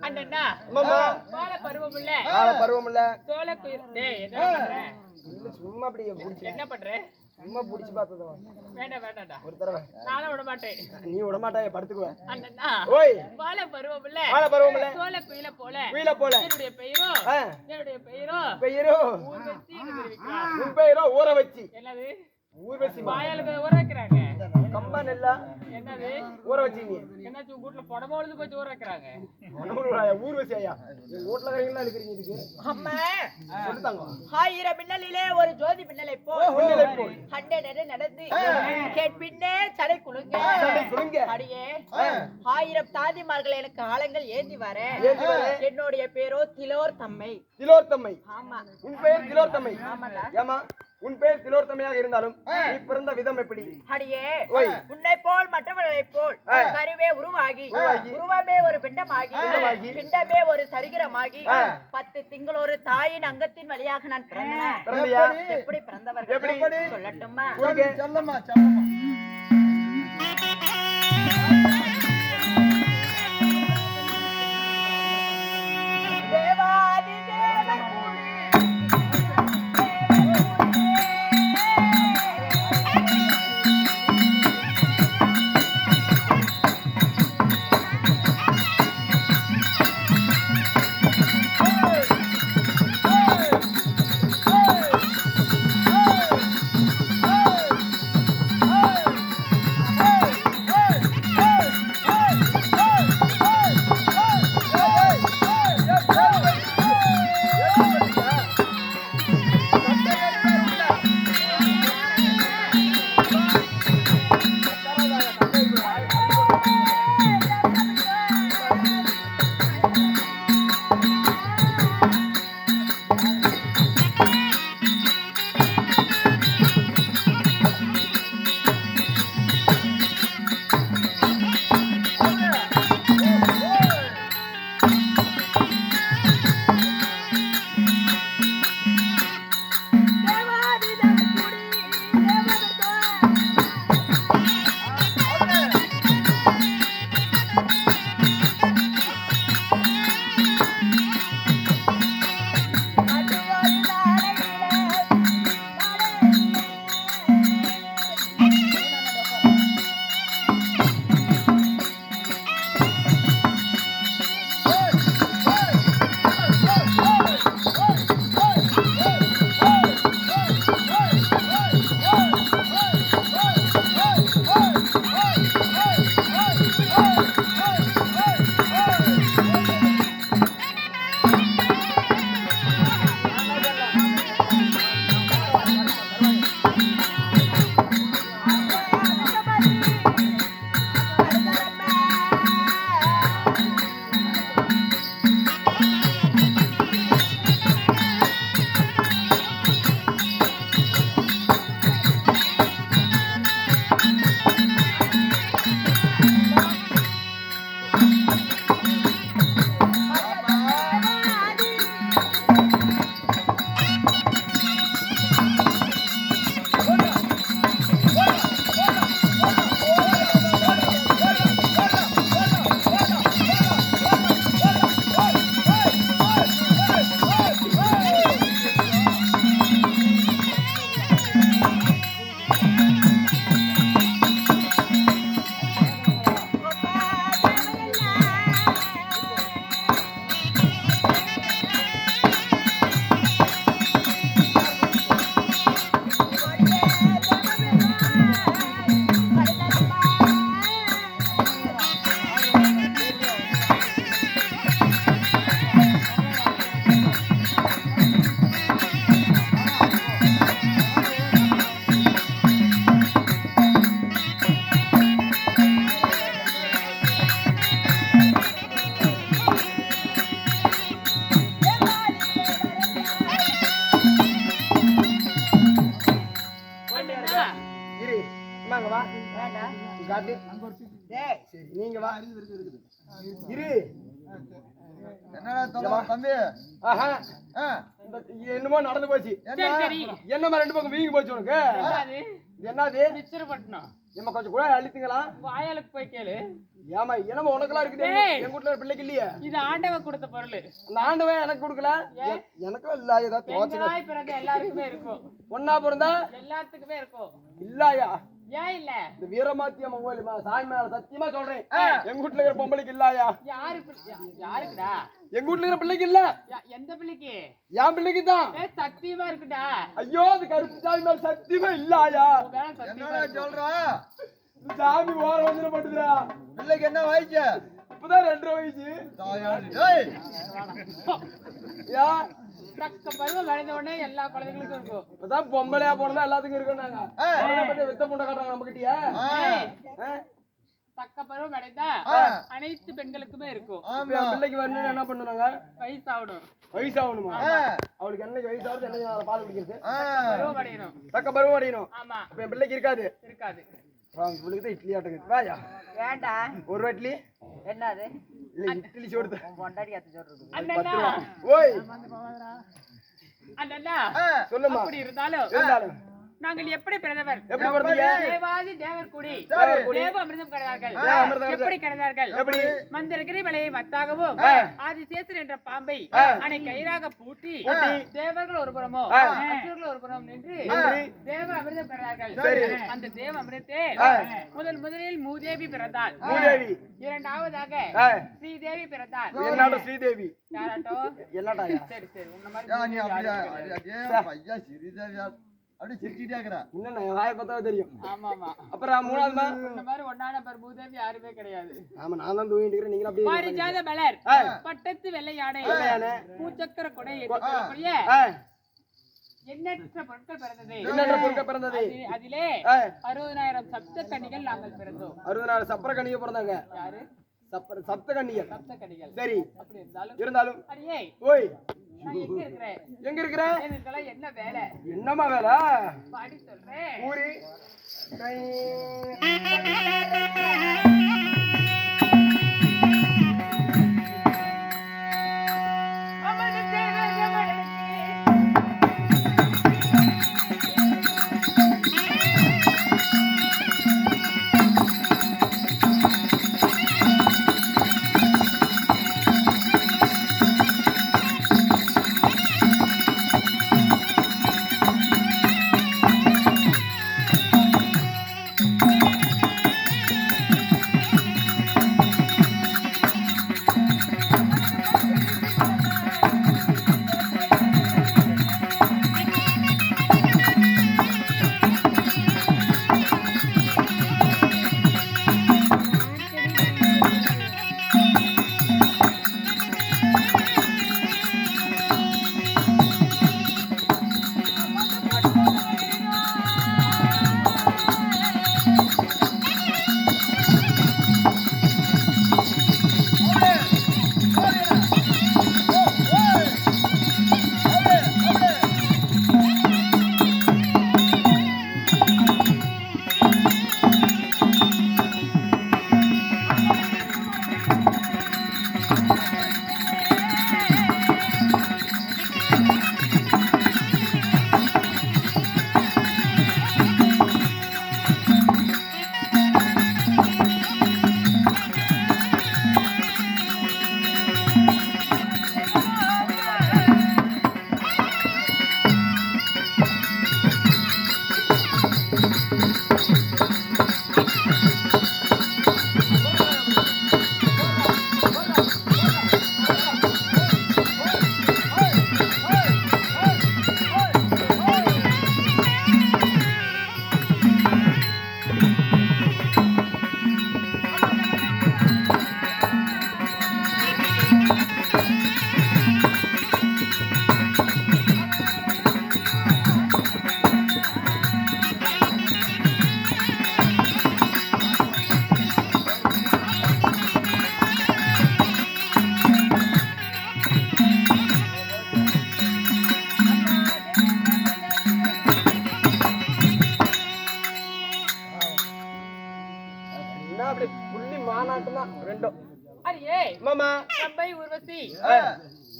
அண்ணா பால பருவம் இல்ல பருவம் இல்ல தோல குயிர் சும்மா அப்படி என்ன பண்ற சும்மா புடிச்சு பார்த்தது வேண்டாம் வேண்டாம்டா ஒரு தடவை நானும் விட மாட்டேன் நீ விட மாட்டாய் படுத்துக்குவேன் அண்ணா ஓய் பால பருவம் இல்ல தோல குயில போல என்னுடைய பெயரோ ஊர்வசி உன் பெயரோ ஊற வச்சு என்னது ஊர்வசி வாயாலுக்கு ஊற வைக்கிறாங்க கம்பா நெல்லா என்னது ஊற வச்சீங்க என்னாச்சு உங்க வீட்டுல புடவை உழுது போச்சு ஊற வைக்கிறாங்க ஊர்வசி ஐயா வீட்டுல இருக்கிறீங்களா இருக்கிறீங்க இதுக்கு அம்மா சொல்லுதாங்க 1000 மின்னலிலே ஒரு ஜோதி மின்னலை போல் கண்டே நடந்து கேட்பின்னே சடை குலுங்க அடியே 1000 தாதிமார்கள் எனக்கு ஆலங்கள் ஏந்தி வர என்னுடைய பேரோ திலோர்த்தம்மை ஆமா உன் பெயர் திலோர்த்தம்மை ஆமாடா ஏமா உன் பெயர் திலோர்த்தமையாக இருந்தாலும் நீ பிறந்த விதம் எப்படி அடியே உன்னை போல் மற்றவர்களைப் போல் கருவே உருவாகி உருவமே ஒரு பிண்டமாகி பிண்டமே ஒரு சரிகிரமாகி 10 திங்கள் ஒரு தாயின் அங்கத்தின் வழியாக நான் பிறந்தேன் எப்படி பிறந்தவர்கள் சொல்லட்டுமா சொல்லம்மா தேவாதி தேவர் நீங்க வா இரு என்னடா தம்பி என்னமோ நடந்து போச்சு என்னமா ரெண்டு பக்கம் வீங்கி போச்சு உனக்கு என்னது நிச்சயப்பட்டணும் நம்ம கொஞ்சம் கூட அழித்துங்களா வாயாலுக்கு போய் கேளு ஏமா என்னமா உனக்கெல்லாம் இருக்குது எங்க வீட்டுல பிள்ளைக்கு இல்லையே இது ஆண்டவன் கொடுத்த பொருள். அந்த ஆண்டவன் எனக்கு கொடுக்கல எனக்கும் இல்ல ஏதாவது பெண்களாய் பிறந்த எல்லாருக்குமே இருக்கும். ஒன்னா பிறந்தா எல்லாத்துக்குமே இருக்கும். இல்லையா ஏன் இல்ல? இந்த வீரமாத்தியம்மா கோயிலுமா சாமி மேல சத்தியமா சொல்றேன் எங்க வீட்டுல இருக்கிற பொம்பளைக்கு இல்லையா யாருக்குடா? எங்க வீட்டுல இருக்கிற பிள்ளைக்கு இல்ல. எந்த பிள்ளைக்கு? என் பிள்ளைக்கு தான். சத்தியமா இருக்குடா. ஐயோ அது கருப்பு சாமி மேல சத்தியமா இல்லையா என்னடா சொல்றா? சாமி ஓர வந்து பண்ணுதுடா. பிள்ளைக்கு என்ன வயசு? இப்பதான் 2 வயசு. ஏய் யா தக்க பருவம் வளைந்த உடனே எல்லா குழந்தைகளுக்கும் இருக்கும். இப்பதான் பொம்பளையா போனதா எல்லாத்துக்கும் இருக்குன்னாங்க. வித்த முண்டை காட்டுறாங்க நம்ம கிட்டயா. தக்க பருவம் அடைந்தா அனைத்து பெண்களுக்குமே இருக்கும். பிள்ளைக்கு வரணும் என்ன பண்ணுவாங்க? வயசாகணும். வயசாகணுமா? அவளுக்கு என்னைக்கு வயசாகுது என்னைக்கு பால் குடிக்கிறது? பருவம் அடையணும். தக்க பருவம் அடையணும். ஆமா. இப்ப என் பிள்ளைக்கு இருக்காது. இருக்காது. உங்களுக்கு தான் இட்லி ஆட்டுங்க. வாயா ஏண்டா ஒரு இட்லி என்னது? இல்ல இட்லி சோறு பொண்டாடி அத்து சொல்றது. அண்ணா ஓய் அண்ணா சொல்லுமா. அப்படி இருந்தாலும் இருந்தாலும் நாங்கள் எப்படி பிறந்தவர்? எப்படி பிறந்தீங்க? தேவாதி தேவர் கூடி தேவ அமிர்தம் கிடைத்தார்கள். எப்படி கிடைத்தார்கள்? எப்படி? மந்திரகிரி மலையை மத்தாகவும் ஆதிசேஷன் என்ற பாம்பை அணை கயிறாக பூட்டி தேவர்கள் ஒரு புறமோ அசுரர்கள் ஒரு புறம் நின்று தேவ அமிர்தம் பெறார்கள். அந்த தேவ அமிர்தத்தை முதலில் மூதேவி பிறந்தாள். இரண்டாவதாக ஸ்ரீதேவி பிறந்தாள். என்னடா ஸ்ரீதேவி? யாராட்டோ என்னடா? சரி சரி உன்ன மாதிரி ஐயா சிறிதா அப்படி சிரிச்சிட்டே இருக்கறா. என்னண்ணா வாயை பார்த்தாவே தெரியும். ஆமா ஆமா. அப்புறம் மூணாவதுமா இந்த மாதிரி ஒண்ணான மூதேவி யாருமே கிடையாது. ஆமா நான் தான் தூங்கிட்டு இருக்கேன். நீங்க அப்படியே பாரிஜாத மலர் பட்டத்து வெள்ளை யானை பூச்சக்கர கொடை ஏற்றக்கூடிய எண்ணற்ற பொருட்கள் பிறந்தது. என்னென்ன பொருட்கள் பிறந்தது? அதிலே 60,000 சப்த கன்னிகள் நாங்கள் பிறந்தோம். 60,000 சப்பர கன்னிகை பிறந்தாங்க. யாரு? சப்த கன்னிகள். சப்த கன்னிகள். சரி. அப்படி இருந்தாலும் அடியே ஓய் நான் எங்க இருக்கிறேன்? எங்க இருக்கற? எனக்கெல்லாம் என்ன வேலை? என்னமா வேலை? பாடி சொல்றேன். ஊரி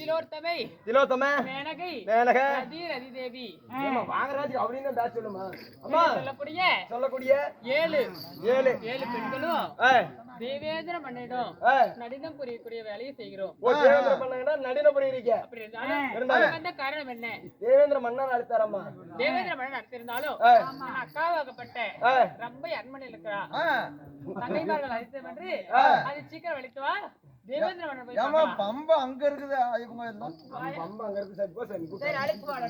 திலோத்தமை திலோத்தம மேனகை மேனக ரதி தேவி ஏம்மா வாங்கராஜுக்கு அப்படின்னு பேச சொல்லுமா அம்மா சொல்லக்கூடிய சொல்லக்கூடிய 7 7 பெண்களும் ஆ தேவேந்திர மன்னனிடம் ஆ நடினம் புரியக்கூடிய வேலையை செய்கிறோம். ஓ தேவேந்திர மன்னன்டா நடின புரியிருக்க அப்படி இருந்தாலும் இருந்தாலும் வந்த காரணம் என்ன? தேவேந்திர மன்னன் அழைத்தாரம்மா தேவேந்திர மன்னன் நடத்திருந்தாலும் ஆ என் அக்காவாகப்பட்ட ஆ ரொம்ப அன்மன் இருக்கிறா ஆ, தங்கைமார்கள் அழைத்தம் என்று அது சீக்கிரம் வெளித்து வா. தேவேந்திர மன்னன் போய் ஏம்மா பார்க்கலாம். பம்பை அங்க இருக்குது இவங்க எல்லாம் பம்பா அங்க இருக்கு சரி போ சரி சரி அழைத்து வாடா